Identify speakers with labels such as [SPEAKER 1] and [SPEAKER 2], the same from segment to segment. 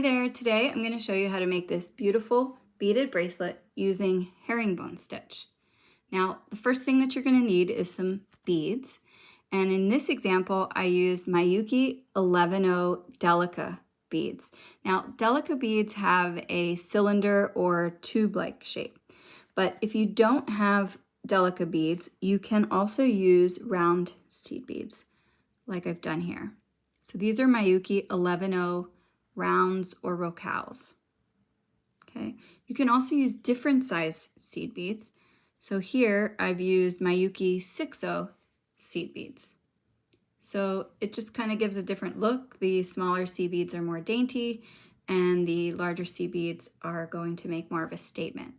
[SPEAKER 1] Hi there, today I'm going to show you how to make this beautiful beaded bracelet using herringbone stitch. Now, the first thing that you're going to need is some beads. And in this example, I used Miyuki 110 Delica beads. Now, Delica beads have a cylinder or tube-like shape. But if you don't have Delica beads, you can also use round seed beads, like I've done here. So these are Miyuki 110 rounds or rocales. Okay, you can also use different size seed beads. So here I've used Miyuki 60 seed beads. So it just kind of gives a different look. The smaller seed beads are more dainty and the larger seed beads are going to make more of a statement.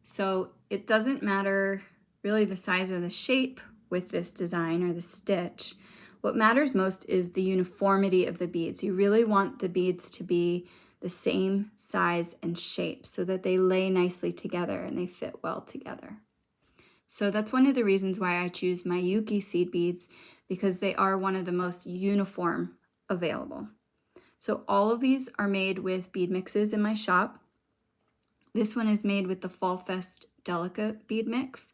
[SPEAKER 1] So it doesn't matter really the size or the shape with this design or the stitch. What matters most is the uniformity of the beads. You really want the beads to be the same size and shape so that they lay nicely together and they fit well together. So that's one of the reasons why I choose Miyuki seed beads, because they are one of the most uniform available. So all of these are made with bead mixes in my shop. This one is made with the Fall Fest Delica bead mix.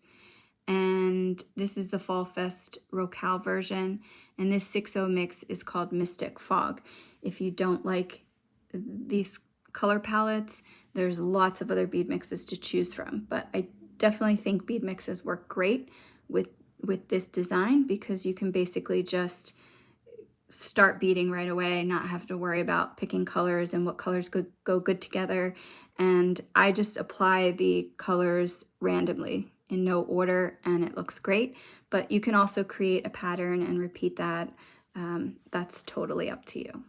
[SPEAKER 1] And this is the Fall Fest Rocale version, and this 6-0 mix is called Mystic Fog. If you don't like these color palettes, there's lots of other bead mixes to choose from, but I definitely think bead mixes work great with this design because you can basically just start beading right away, not have to worry about picking colors and what colors could go good together. And I just apply the colors randomly in no order and it looks great. But you can also create a pattern and repeat that. That's totally up to you.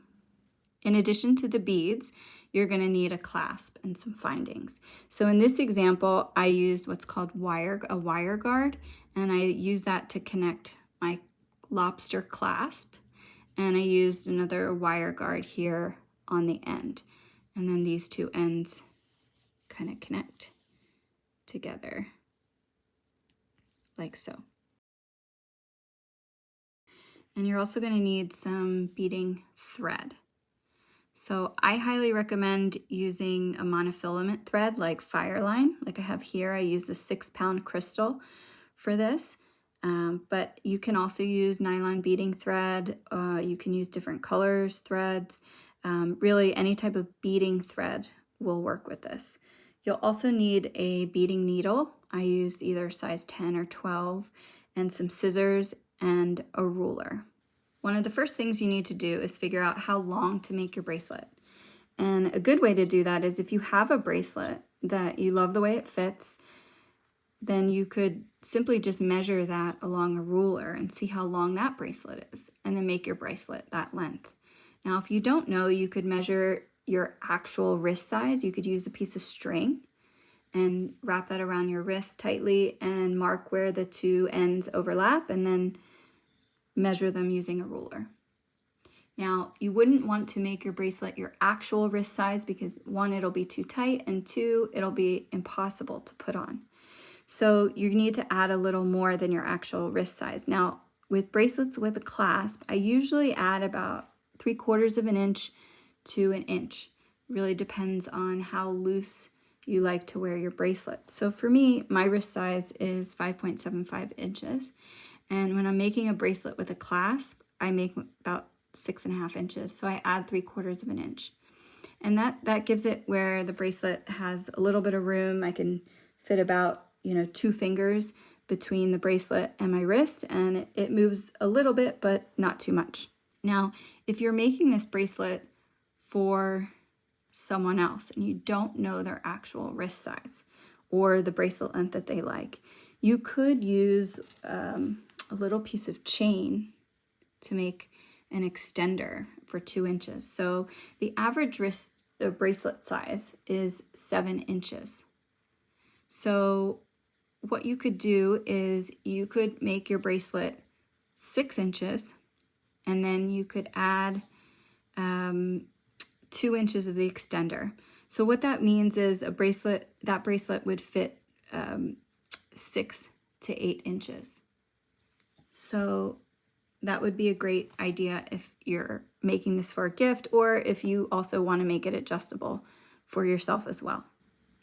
[SPEAKER 1] In addition to the beads, you're going to need a clasp and some findings. So in this example, I used what's called a wire guard, and I used that to connect my lobster clasp. And I used another wire guard here on the end. And then these two ends kind of connect together like so. And you're also going to need some beading thread. So I highly recommend using a monofilament thread like Fireline, like I have here. I used a 6-pound crystal for this. But you can also use nylon beading thread. You can use different colors threads. Really, any type of beading thread will work with this. You'll also need a beading needle. I used either size 10 or 12, and some scissors and a ruler. One of the first things you need to do is figure out how long to make your bracelet. And a good way to do that is if you have a bracelet that you love the way it fits, then you could simply just measure that along a ruler and see how long that bracelet is, and then make your bracelet that length. Now, if you don't know, you could measure your actual wrist size. You could use a piece of string and wrap that around your wrist tightly and mark where the two ends overlap, and then measure them using a ruler. Now, you wouldn't want to make your bracelet your actual wrist size because 1, it'll be too tight, and 2, it'll be impossible to put on. So you need to add a little more than your actual wrist size. Now, with bracelets with a clasp, I usually add about 3/4 of an inch to an inch. It really depends on how loose you like to wear your bracelet. So for me, my wrist size is 5.75 inches. And when I'm making a bracelet with a clasp, I make about 6.5 inches. So I add 3/4 of an inch. And that gives it where the bracelet has a little bit of room. I can fit about 2 fingers between the bracelet and my wrist, and it moves a little bit, but not too much. Now, if you're making this bracelet for someone else and you don't know their actual wrist size or the bracelet length that they like, you could use a little piece of chain to make an extender for 2 inches. So the average wrist bracelet size is 7 inches. So what you could do is you could make your bracelet 6 inches, and then you could add 2 inches of the extender. So what that means is that bracelet would fit 6 to 8 inches. So that would be a great idea if you're making this for a gift, or if you also want to make it adjustable for yourself as well.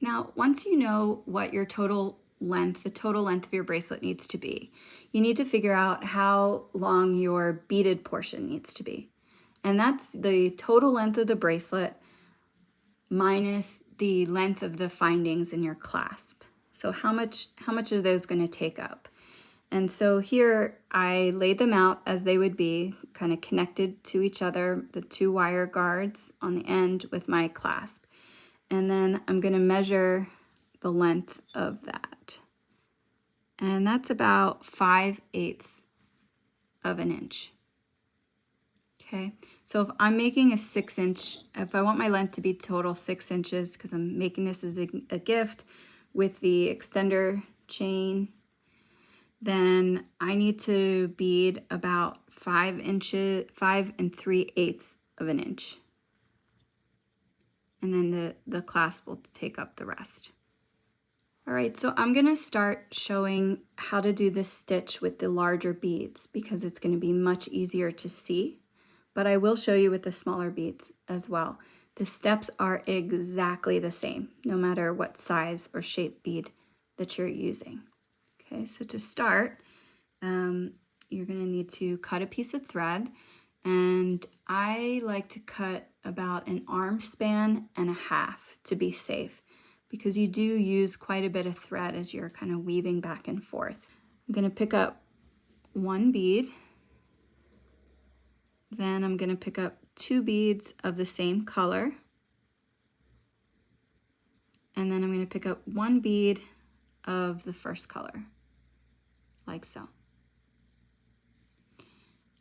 [SPEAKER 1] Now, once you know what your total length, the total length of your bracelet needs to be, you need to figure out how long your beaded portion needs to be. And that's the total length of the bracelet minus the length of the findings in your clasp. So how much are those going to take up? And so here I laid them out as they would be, kind of connected to each other, the 2 wire guards on the end with my clasp. And then I'm going to measure the length of that. And that's about 5/8 of an inch. Okay, so if I'm making a 6-inch, if I want my length to be total 6 inches, because I'm making this as a gift with the extender chain, then I need to bead about 5 3/8 of an inch. And then the clasp will take up the rest. All right, so I'm gonna start showing how to do this stitch with the larger beads because it's gonna be much easier to see, but I will show you with the smaller beads as well. The steps are exactly the same, no matter what size or shape bead that you're using. Okay, so to start, you're gonna need to cut a piece of thread, and I like to cut about an arm span and a half to be safe, because you do use quite a bit of thread as you're kind of weaving back and forth. I'm gonna pick up 1 bead, then I'm gonna pick up 2 beads of the same color, and then I'm gonna pick up 1 bead of the first color, like so.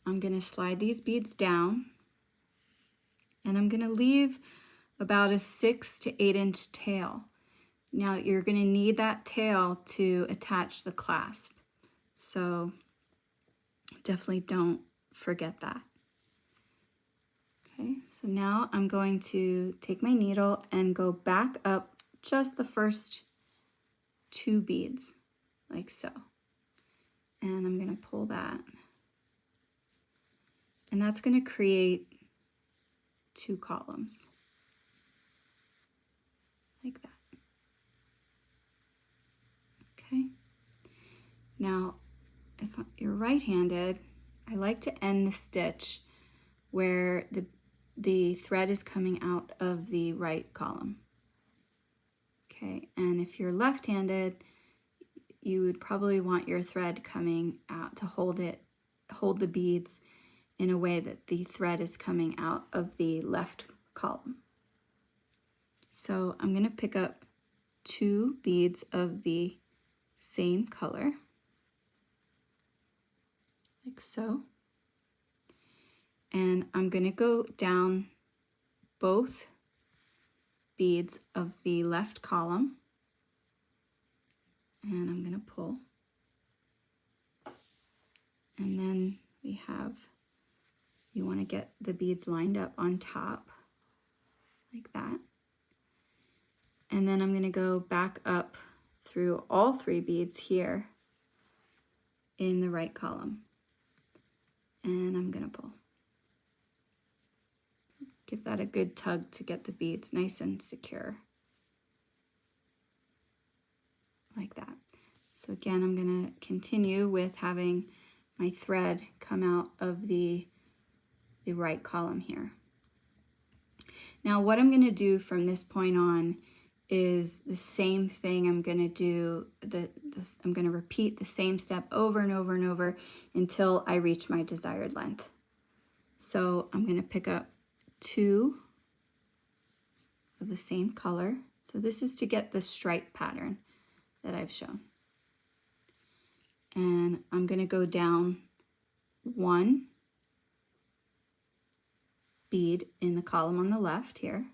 [SPEAKER 1] I'm gonna slide these beads down, and I'm gonna leave about a 6 to 8 inch tail. Now you're gonna need that tail to attach the clasp, so definitely don't forget that. Okay, so now I'm going to take my needle and go back up just the first 2 beads, like so. And I'm gonna pull that. And that's gonna create 2 columns, like that. Okay. Now, if you're right-handed, I like to end the stitch where the thread is coming out of the right column. Okay, and if you're left-handed, you would probably want your thread coming out to hold the beads in a way that the thread is coming out of the left column. So I'm gonna pick up 2 beads of the same color, like so. And I'm gonna go down both beads of the left column, and I'm gonna pull. And then we have, you wanna get the beads lined up on top, like that. And then I'm gonna go back up through all 3 beads here in the right column. And I'm gonna pull. Give that a good tug to get the beads nice and secure, like that. So again, I'm gonna continue with having my thread come out of the right column here. Now what I'm gonna do from this point on is the same thing. I'm gonna do I'm gonna repeat the same step over and over and over until I reach my desired length. So I'm gonna pick up 2 of the same color. So this is to get the stripe pattern that I've shown. And I'm gonna go down 1 bead in the column on the left here.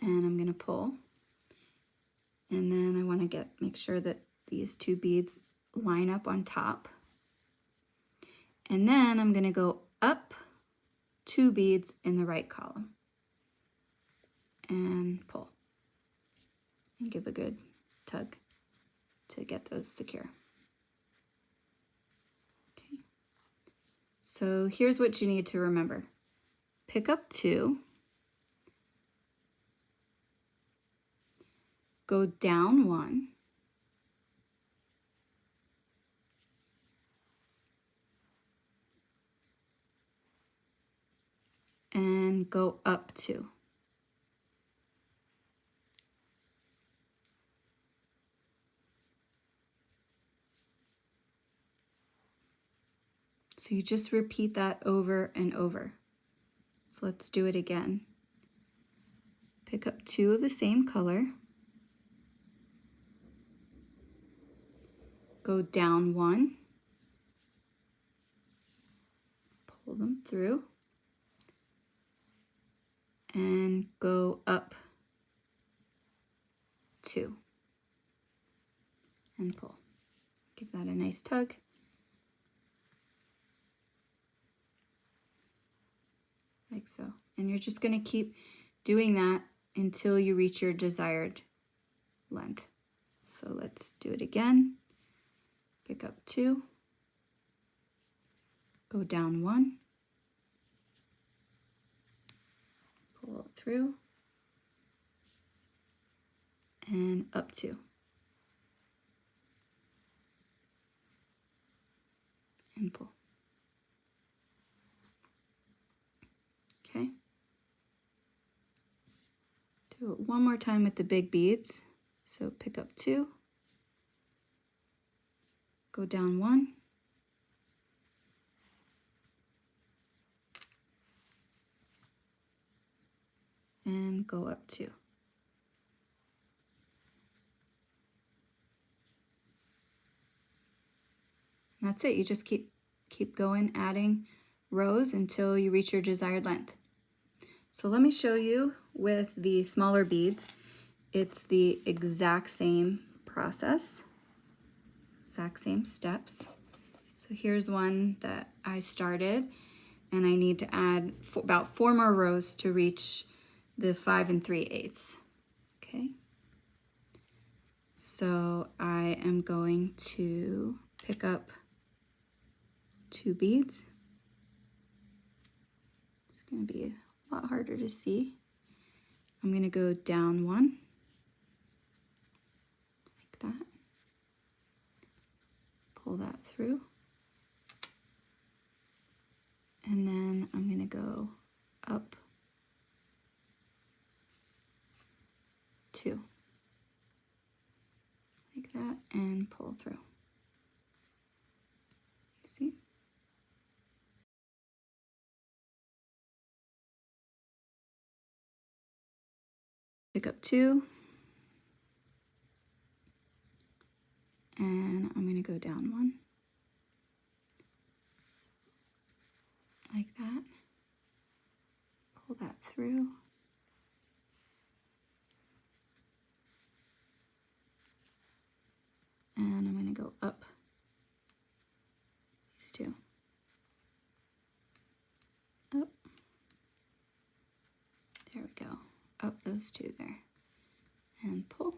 [SPEAKER 1] And I'm gonna pull. And then I wanna make sure that these 2 beads line up on top. And then I'm gonna go up 2 beads in the right column and pull and give a good tug to get those secure. Okay, So here's what you need to remember. Pick up 2, go down 1, and go up 2. So you just repeat that over and over. So let's do it again. Pick up 2 of the same color, go down 1, pull them through, and go up 2 and pull. Give that a nice tug. Like so. And you're just going to keep doing that until you reach your desired length. So let's do it again. Pick up 2, go down 1, pull it through, and up 2. And pull. Okay. Do it one more time with the big beads. So pick up 2, go down 1, and go up 2. And that's it. You just keep going, adding rows until you reach your desired length. So let me show you with the smaller beads. It's the exact same process, exact same steps. So here's one that I started, and I need to add about 4 more rows to reach the 5 3/8. Okay. So I am going to pick up 2 beads. It's going to be a lot harder to see. I'm going to go down 1, like that. Pull that through. And then I'm going to go up 2, like that, and pull through. See? Pick up 2, and I'm going to go down 1, like that. Pull that through. And I'm going to go up these 2. Up. There we go. Up those 2 there. And pull.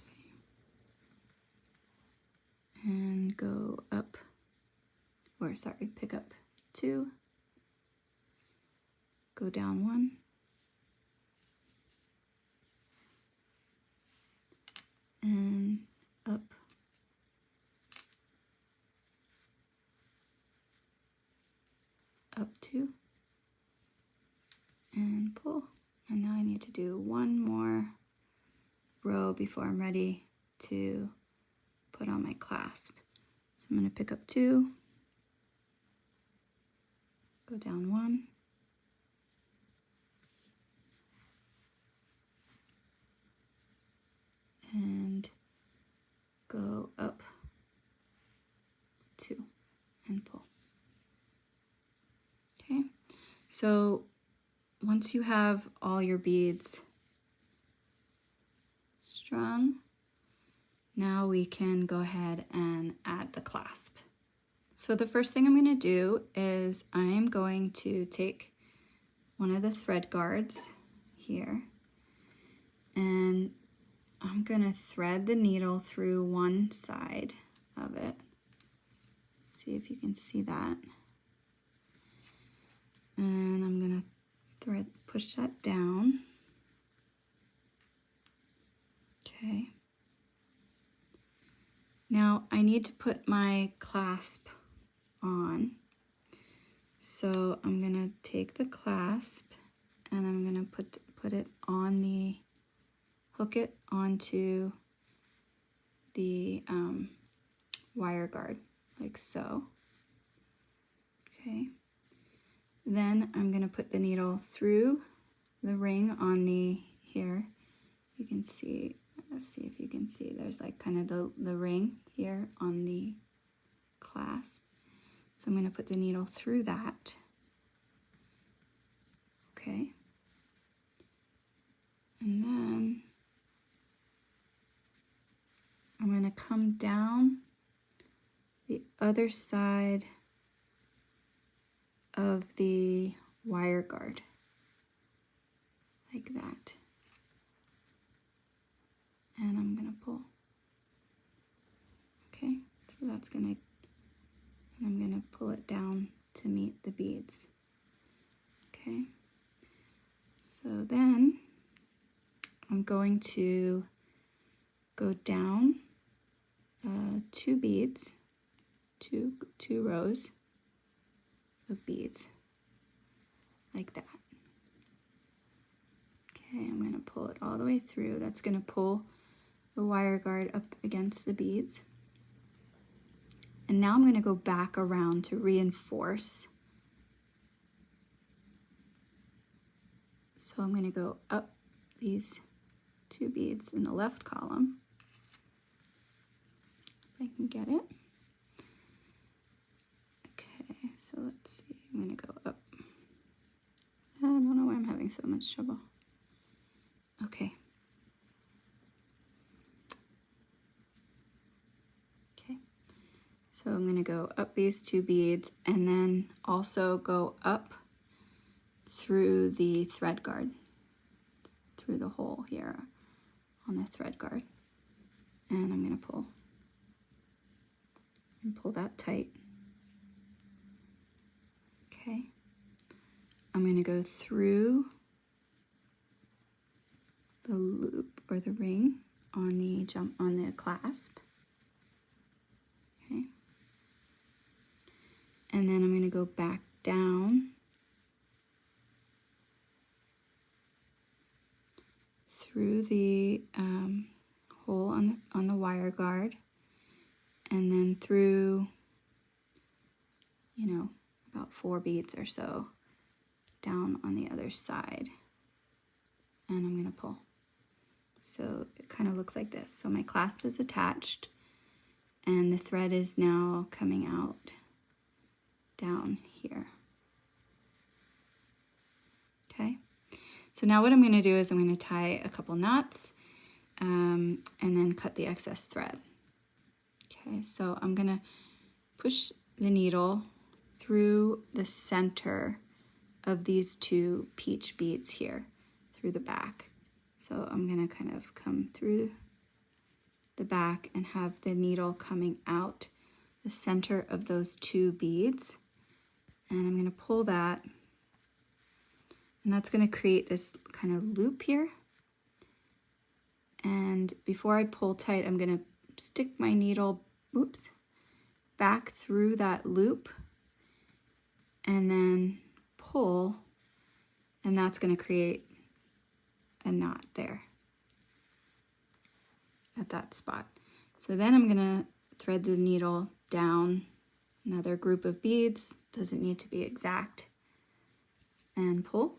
[SPEAKER 1] Okay. And go up, or sorry, pick up 2. Go down 1. And up. Up 2. And pull. And now I need to do 1 more row before I'm ready to put on my clasp. So I'm going to pick up 2, go down 1, and go up 2 and pull. Okay, so once you have all your beads strung, now we can go ahead and add the clasp. So the first thing I'm going to do is I'm going to take one of the thread guards here, and I'm going to thread the needle through one side of it. See if you can see that. And I'm gonna push that down. Okay. Now I need to put my clasp on. So I'm gonna take the clasp and I'm gonna put it on the, hook it onto the wire guard, like so. Okay. Then I'm gonna put the needle through the ring on the, here. You can see, let's see if you can see, there's like kind of the ring here on the clasp. So I'm going to put the needle through that. Okay. And then I'm going to come down the other side of the wire guard, like that. And I'm going to pull. Okay, so that's going to, and I'm going to pull it down to meet the beads. Okay, so then I'm going to go down 2 beads, two rows of beads, like that. Okay, I'm going to pull it all the way through. That's going to pull the wire guard up against the beads. And now I'm going to go back around to reinforce. So I'm going to go up these 2 beads in the left column, if I can get it. Okay, so let's see, I'm going to go up. I don't know why I'm having so much trouble. Okay. Okay, so I'm going to go up these 2 beads and then also go up through the thread guard, through the hole here on the thread guard. And I'm going to pull and pull that tight. Okay. I'm going to go through the loop or the ring on the clasp. Okay. And then I'm going to go back down through the hole on the wire guard, and then through, you know, about 4 beads or so down on the other side, and I'm going to pull. So it kind of looks like this. So my clasp is attached and the thread is now coming out down here. Okay, so now what I'm going to do is I'm going to tie a couple knots and then cut the excess thread. Okay, so I'm going to push the needle through the center of these 2 peach beads here, through the back. So I'm going to kind of come through the back and have the needle coming out the center of those 2 beads. And I'm going to pull that, and that's going to create this kind of loop here. And before I pull tight, I'm going to stick my needle, back through that loop and then pull, and that's going to create a knot there at that spot. So then I'm going to thread the needle down another group of beads, doesn't need to be exact, and pull.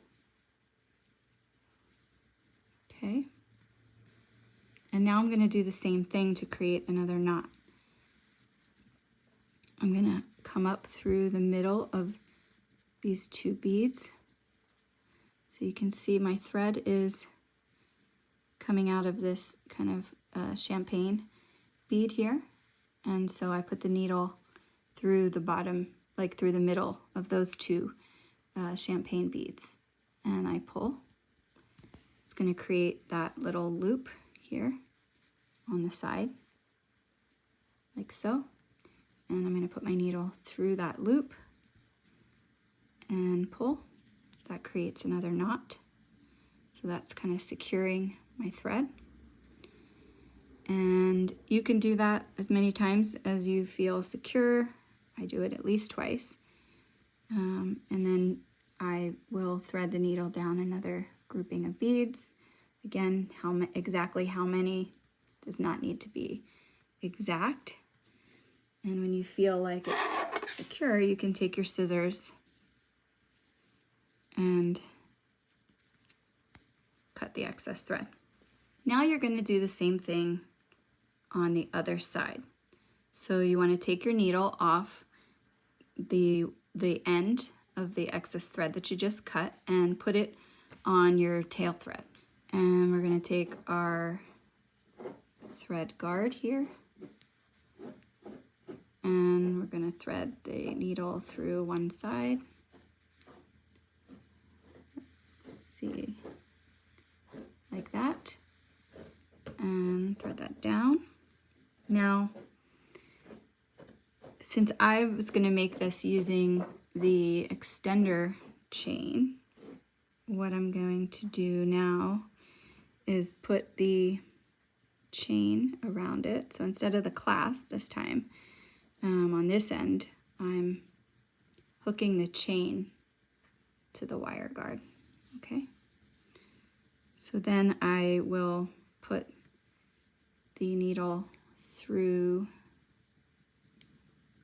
[SPEAKER 1] Okay. And now I'm going to do the same thing to create another knot. I'm going to come up through the middle of these 2 beads. So you can see my thread is coming out of this kind of champagne bead here. And so I put the needle through the bottom, like through the middle of those 2 champagne beads. And I pull. It's going to create that little loop here on the side. like so. And I'm going to put my needle through that loop and pull. That creates another knot. So that's kind of securing my thread. And you can do that as many times as you feel secure. I do it at least twice. And then I will thread the needle down another grouping of beads. Again, exactly how many does not need to be exact. And when you feel like it's secure, you can take your scissors and cut the excess thread. Now you're going to do the same thing on the other side. So you want to take your needle off the end of the excess thread that you just cut and put it on your tail thread. And we're going to take our thread guard here, and we're going to thread the needle through one side. Let's see, like that, and thread that down. Now, since I was going to make this using the extender chain, what I'm going to do now is put the chain around it. So instead of the clasp this time, on this end, I'm hooking the chain to the wire guard, okay? So then I will put the needle through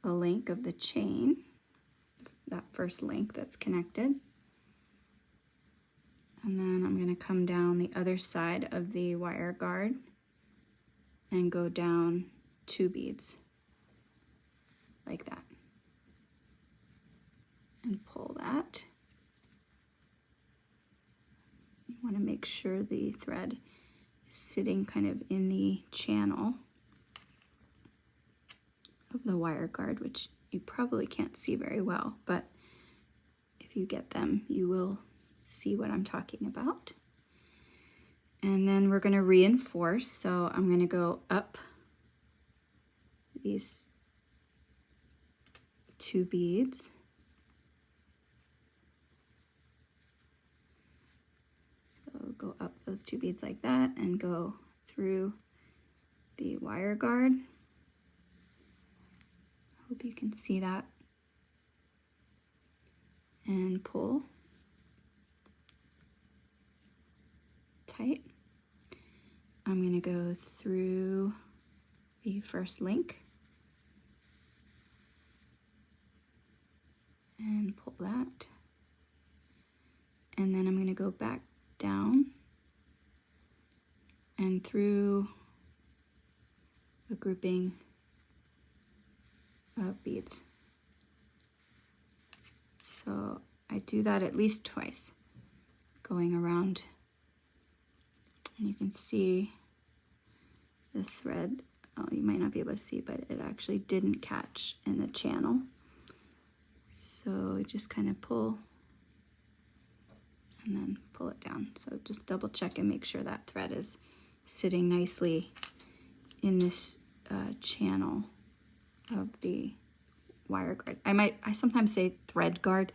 [SPEAKER 1] a link of the chain, that first link that's connected. And then I'm going to come down the other side of the wire guard and go down 2 beads like that. And pull that. You want to make sure the thread is sitting kind of in the channel of the wire guard, which you probably can't see very well, but if you get them, you will see what I'm talking about. And then we're going to reinforce, so I'm going to go up these 2 beads. So go up those 2 beads like that and go through the wire guard. Hope you can see that. And pull tight. I'm going to go through the first link and pull that. And then I'm going to go back down and through a grouping of beads. So I do that at least twice, going around, and you can see the thread. Oh, you might not be able to see, but it actually didn't catch in the channel. So I just kind of pull and then pull it down. So just double check and make sure that thread is sitting nicely in this channel of the wire guard. I sometimes say thread guard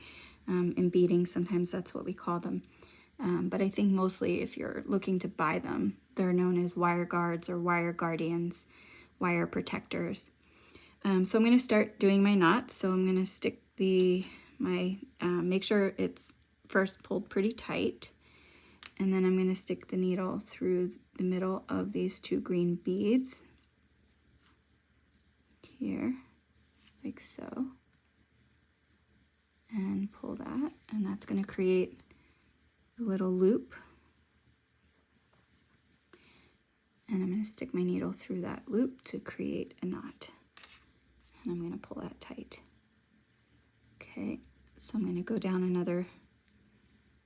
[SPEAKER 1] in beading. Sometimes that's what we call them. But I think mostly if you're looking to buy them, they're known as wire guards or wire guardians, wire protectors. So I'm going to start doing my knots. So I'm going to stick make sure it's first pulled pretty tight. And then I'm going to stick the needle through the middle of these 2 green beads here, like so, and pull that, and that's going to create a little loop. And I'm going to stick my needle through that loop to create a knot, and I'm going to pull that tight. Okay, so I'm going to go down another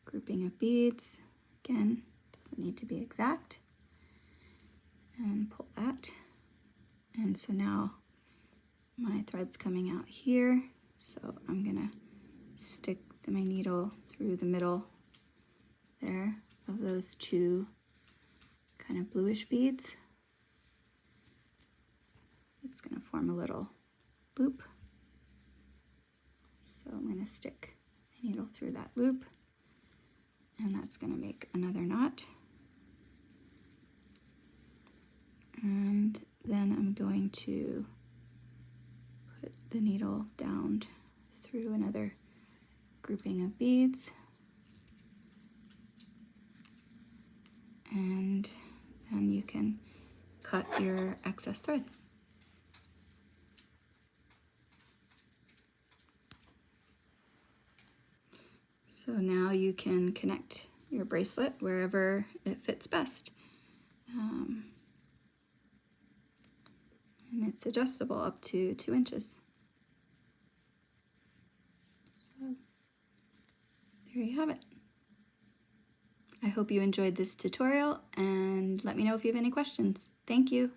[SPEAKER 1] grouping of beads. Again, doesn't need to be exact, and pull that. And so now my thread's coming out here, so I'm gonna stick my needle through the middle there of those 2 kind of bluish beads, it's going to form a little loop. So I'm going to stick a needle through that loop, and that's going to make another knot. And then I'm going to put the needle down through another grouping of beads. And then you can cut your excess thread. So now you can connect your bracelet wherever it fits best. And it's adjustable up to 2 inches. So there you have it. I hope you enjoyed this tutorial, and let me know if you have any questions. Thank you.